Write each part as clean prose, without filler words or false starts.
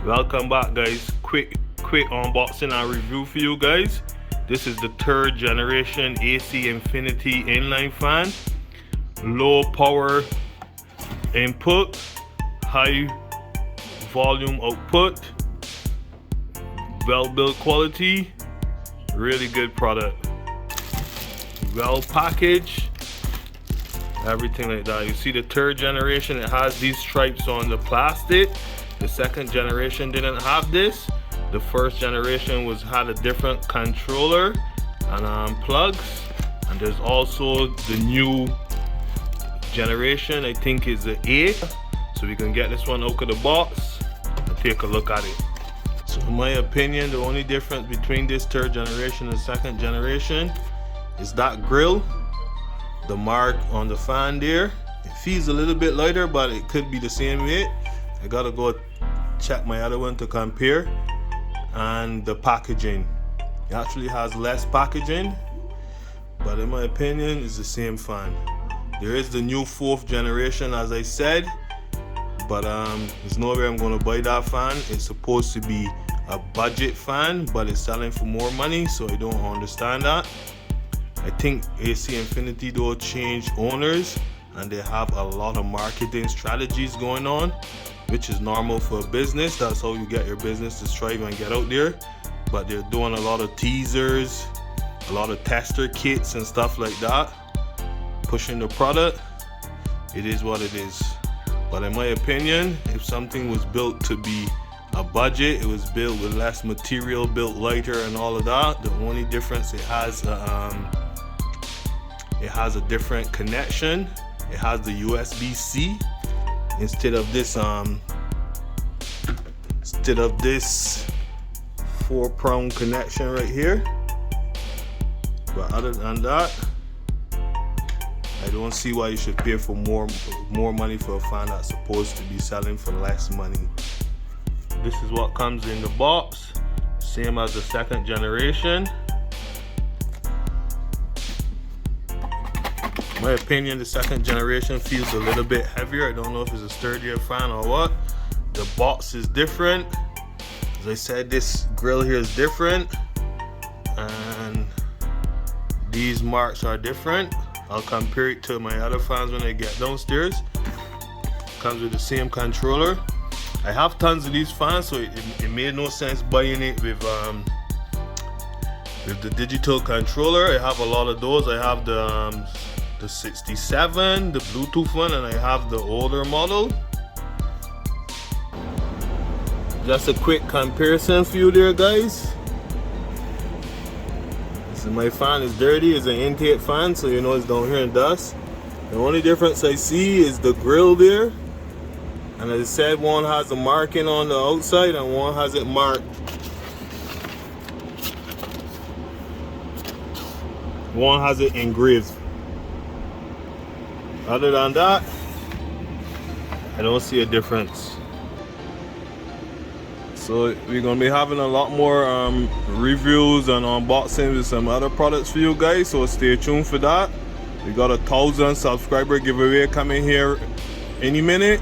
Welcome back, guys. Quick unboxing and review for you guys. This is the third generation AC Infinity inline fan. Low power input, high volume output, well built quality, really good product, well packaged, everything like that. You see the third generation, it has these stripes on the plastic. The second generation didn't have this. The first generation had a different controller and plugs, and there's also the new generation, I think is the 8. So we can get this one out of the box and take a look at it. So in my opinion, the only difference between this third generation and second generation is that grill, the mark on the fan there. It feels a little bit lighter, but it could be the same weight. I gotta go check my other one to compare. And the packaging, it actually has less packaging, but in my opinion it's the same fan. There is the new 4th generation, as I said, but there's no way I'm gonna buy that fan. It's supposed to be a budget fan, but it's selling for more money, so I don't understand that. I think AC Infinity though changed owners, and they have a lot of marketing strategies going on, which is normal for a business. That's how you get your business to strive and get out there. But they're doing a lot of teasers, a lot of tester kits and stuff like that, pushing the product. It is what it is. But in my opinion, if something was built to be a budget, it was built with less material, built lighter and all of that. The only difference, it has a different connection. It has the USB-C instead of this 4-prong connection right here. But other than that, I don't see why you should pay for more money for a fan that's supposed to be selling for less money. This is what comes in the box, same as the second generation. In my opinion, the second generation feels a little bit heavier. I don't know if it's a sturdier fan or what. The box is different. As I said, this grill here is different, and these marks are different. I'll compare it to my other fans when I get downstairs. Comes with the same controller. I have tons of these fans, so it made no sense buying it with the digital controller. I have a lot of those. I have the 67, the Bluetooth one, and I have the older model. Just a quick comparison for you there, guys. So my fan is dirty. It's an intake fan, so you know it's down here in dust. The only difference I see is the grill there, and as I said, one has a marking on the outside and one has it marked. One has it engraved. Other than that, I don't see a difference. So we're gonna be having a lot more reviews and unboxings with some other products for you guys, so stay tuned for that. We got a 1,000 subscriber giveaway coming here any minute.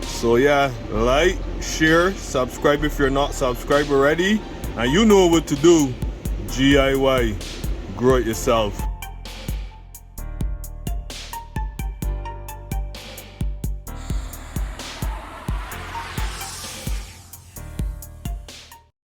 So yeah, like, share, subscribe if you're not subscribed already, and you know what to do. GIY, grow it yourself.